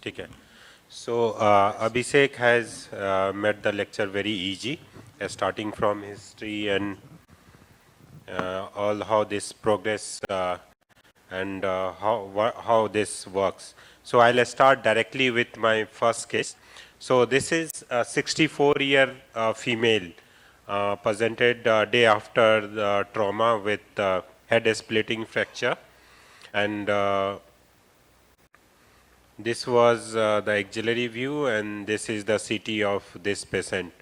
Okay. So Abhishek has made the lecture very easy, starting from history and all how this progress and how this works. So I'll start directly with my first case. So this is a 64-year female presented day after the trauma with head splitting fracture, and this was the axillary view, and this is the CT of this patient.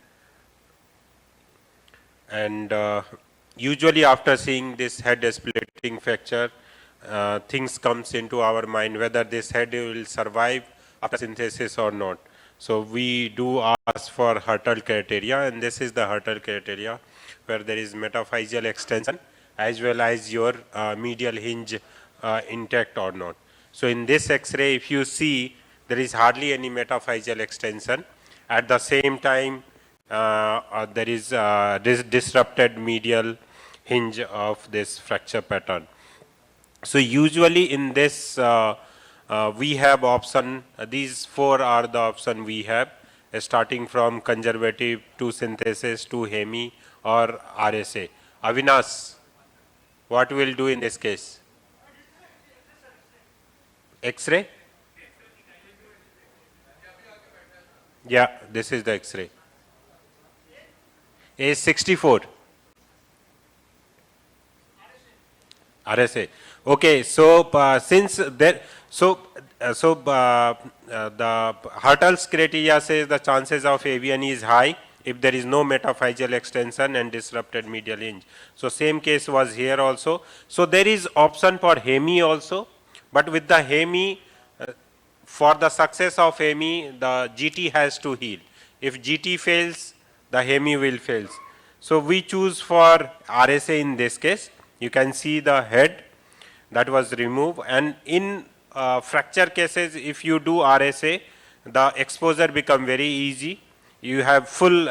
And usually after seeing this head splitting fracture, things comes into our mind whether this head will survive after synthesis or not. So we do ask for Hertel criteria, and this is the Hertel criteria where there is metaphyseal extension as well as your medial hinge intact or not. So in this X-ray, if you see, there is hardly any metaphyseal extension. At the same time, there is this disrupted medial hinge of this fracture pattern. So usually in this, we have option, these four are the option we have, starting from conservative to synthesis to hemi or RSA. Avinash, what will do in this case? X-ray? Yeah, this is the X-ray. Age 64. RSA. Okay, so since there, the Hertel's criteria says the chances of avian is high if there is no metaphyseal extension and disrupted medial hinge. So same case was here also. So there is option for hemi also, but with the hemi, for the success of hemi, the GT has to heal. If GT fails, the hemi will fail. So we choose for RSA in this case. You can see the head that was removed, and in fracture cases, if you do RSA, the exposure become very easy. You have full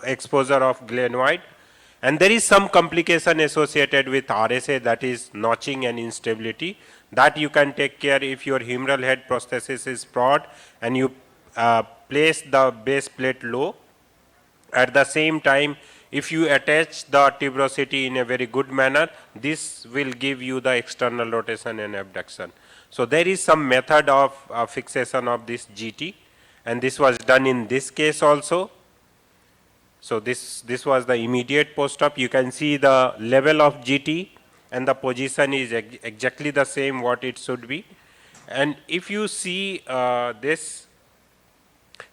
exposure of glenoid, and there is some complication associated with RSA, that is notching and instability, that you can take care if your humeral head prosthesis is broad and you place the base plate low. At the same time, if you attach the tuberosity in a very good manner, this will give you the external rotation and abduction. So there is some method of fixation of this GT, and this was done in this case also. So this was the immediate post-op. You can see the level of GT and the position is exactly the same what it should be. And if you see this,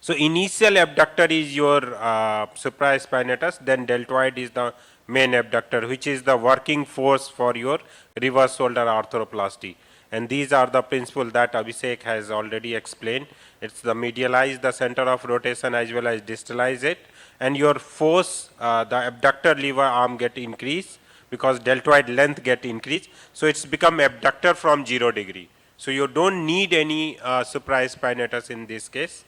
so initial abductor is your supraspinatus, then deltoid is the main abductor, which is the working force for your reverse shoulder arthroplasty. And these are the principles that Abhishek has already explained. It's the medialize the center of rotation as well as distalize it. And your force, the abductor lever arm get increased because deltoid length get increased. So it's become abductor from 0 degree. So you don't need any supraspinatus in this case.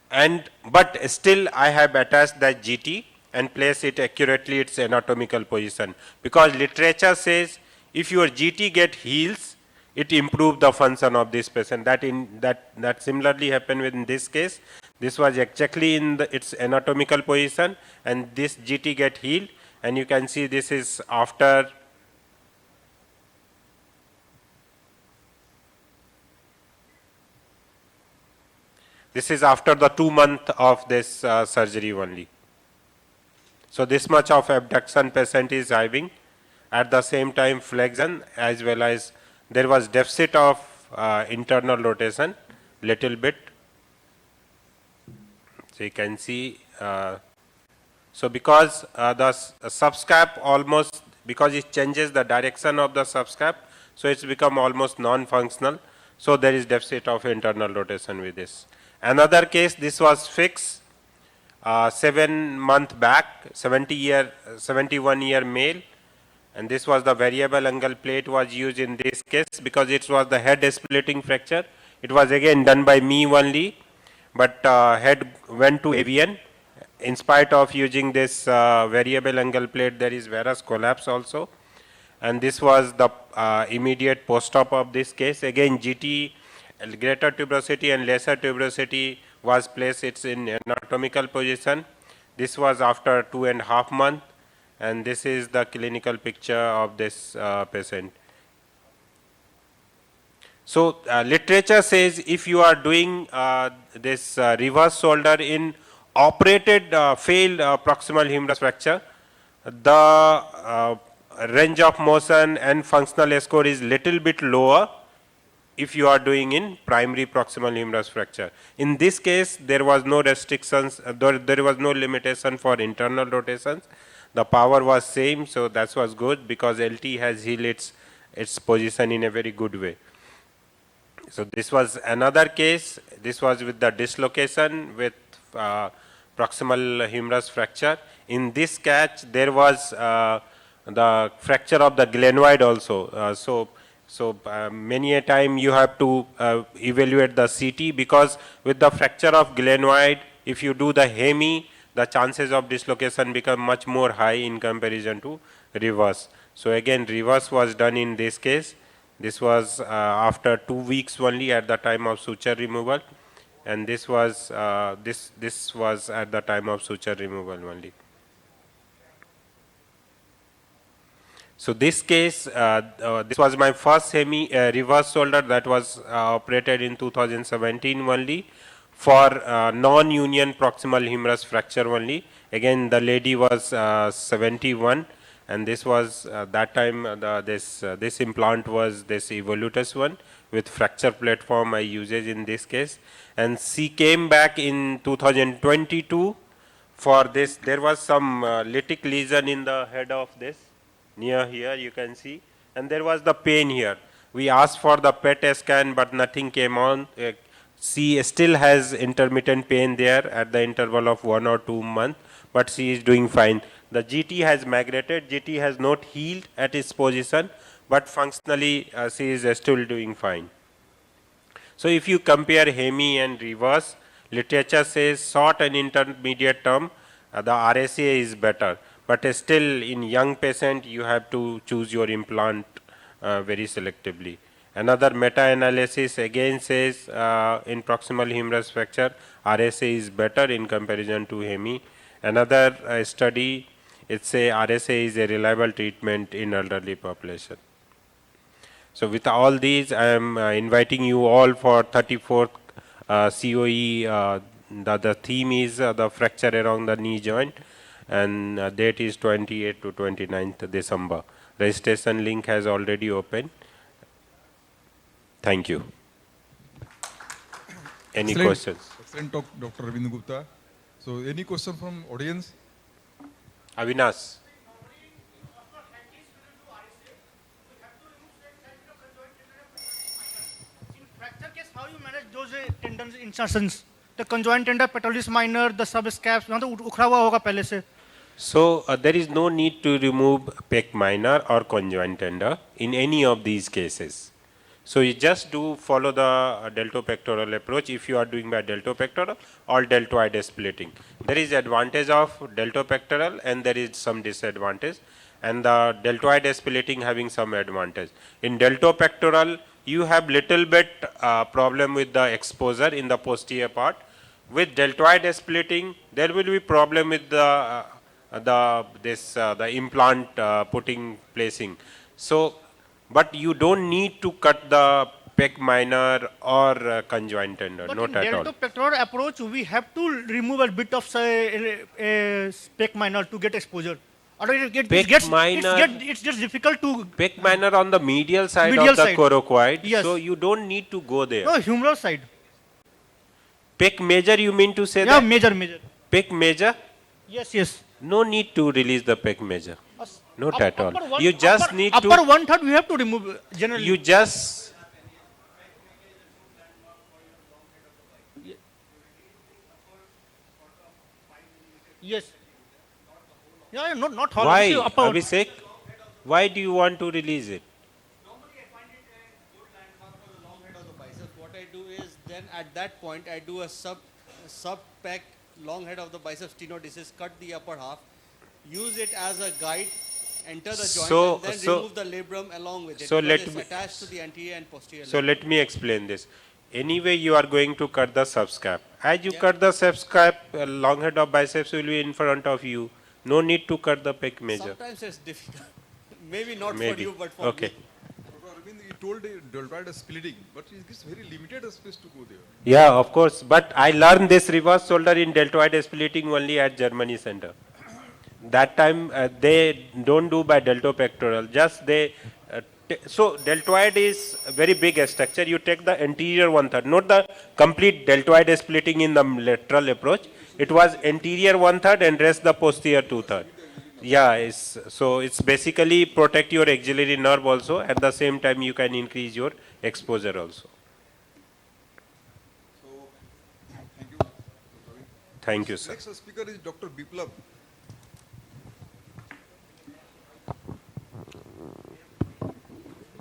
But still I have attached that GT and place it accurately its anatomical position, because literature says if your GT get heals, it improve the function of this patient. That similarly happened in this case. This was exactly in its anatomical position, and this GT get healed, and you can see this is after the 2 months of this surgery only. So this much of abduction patient is having. At the same time flexion, as well as there was deficit of internal rotation little bit. So you can see, so because the subscap almost, because it changes the direction of the subscap, so it's become almost non-functional. So there is deficit of internal rotation with this. Another case, this was fixed 7 months back, 71 year male, and this was the variable angle plate was used in this case because it was the head splitting fracture. It was again done by me only, but head went to avian. In spite of using this variable angle plate, there is varus collapse also, and this was the immediate post-op of this case. Again, GT greater tuberosity and lesser tuberosity was placed it's in anatomical position. This was after 2.5 months, and this is the clinical picture of this patient. So literature says if you are doing this reverse shoulder in operated failed proximal humerus fracture, the range of motion and functional score is little bit lower if you are doing in primary proximal humerus fracture. In this case, there was no restrictions, there was no limitation for internal rotations. The power was same, so that was good because LT has healed its position in a very good way. So this was another case. This was with the dislocation with proximal humerus fracture. In this catch, there was the fracture of the glenoid also. So many a time you have to evaluate the CT because with the fracture of glenoid, if you do the hemi, the chances of dislocation become much more high in comparison to reverse. So again, reverse was done in this case. This was after 2 weeks only at the time of suture removal, and this was this was at the time of suture removal only. So this case, this was my first reverse shoulder that was operated in 2017 only for non-union proximal humerus fracture only. Again, the lady was 71. And this was that time this implant was this evolutus one with fracture platform I used in this case, and she came back in 2022 for this. There was some lytic lesion in the head of this near here, you can see, and there was the pain here. We asked for the PET scan, but nothing came on. She still has intermittent pain there at the interval of 1 or 2 months, but she is doing fine. The GT has migrated, GT has not healed at its position, but functionally she is still doing fine. So if you compare hemi and reverse, literature says short and intermediate term, the RSA is better, but still in young patient you have to choose your implant very selectively. Another meta-analysis again says in proximal humerus fracture, RSA is better in comparison to hemi. Another study, it say RSA is a reliable treatment in elderly population. So with all these, I am inviting you all for 34th COE. The theme is the fracture around the knee joint, and date is 28th to 29th December. Registration link has already opened. Thank you. Any questions? Excellent talk, Dr. Arvind Gupta. So, any question from audience? Avinash. In fracture case, how you manage those tendon insertions? The conjoint tendon, patellis minor, the subscaps, यहाँ तो उखड़ा हुआ होगा पहले से. So there is no need to remove pec minor or conjoint tendon in any of these cases. So you just do follow the deltopectoral approach if you are doing by deltopectoral or deltoid splitting. There is advantage of deltopectoral and there is some disadvantage, and the deltoid splitting having some advantage. In deltopectoral, you have little bit problem with the exposure in the posterior part. With deltoid splitting, there will be problem with the implant placing. So, but you don't need to cut the pec minor or conjoint tendon, not at all. But in deltopectoral approach, we have to remove a bit of pec minor to get exposure. Otherwise, it's just difficult to. Pec minor on the medial side of the coracoid, yes. So you don't need to go there. No, humeral side. Pec major, you mean to say yeah, that? Yeah, major. Pec major? Yes, yes. No need to release the pec major. Not at all. You just need to. Upper 1/3 we have to remove generally. You just. Yes. Yeah, not hard. Why, Abhishek? Why do you want to release it? Normally, I find it a good landmark for the long head of the bicep. What I do is then at that point I do a sub pec long head of the biceps stenodesis, cut the upper half, use it as a guide, enter the joint, and then remove the labrum along with it. So let me attached to the anterior and posterior. So let me explain this. Anyway, you are going to cut the subscap. As you cut the subscap, long head of biceps will be in front of you. No need to cut the pec major. Sometimes it's difficult. Maybe not for Maybe. you, but for Okay. me. Dr. Arvind, he told the deltoid splitting, but it gives very limited space to go there. Yeah, of course. But I learned this reverse shoulder in deltoid splitting only at Germany center. That time they don't do by deltopectoral. Just they. So deltoid is a very big structure. You take the anterior 1/3, not the complete deltoid splitting in the lateral approach. It was anterior 1/3 and rest the posterior 2/3. Yeah, so it's basically protect your axillary nerve also. At the same time, you can increase your exposure also. So, thank you. Dr. Arvind. Thank you, sir. Next speaker is Dr. Biplab.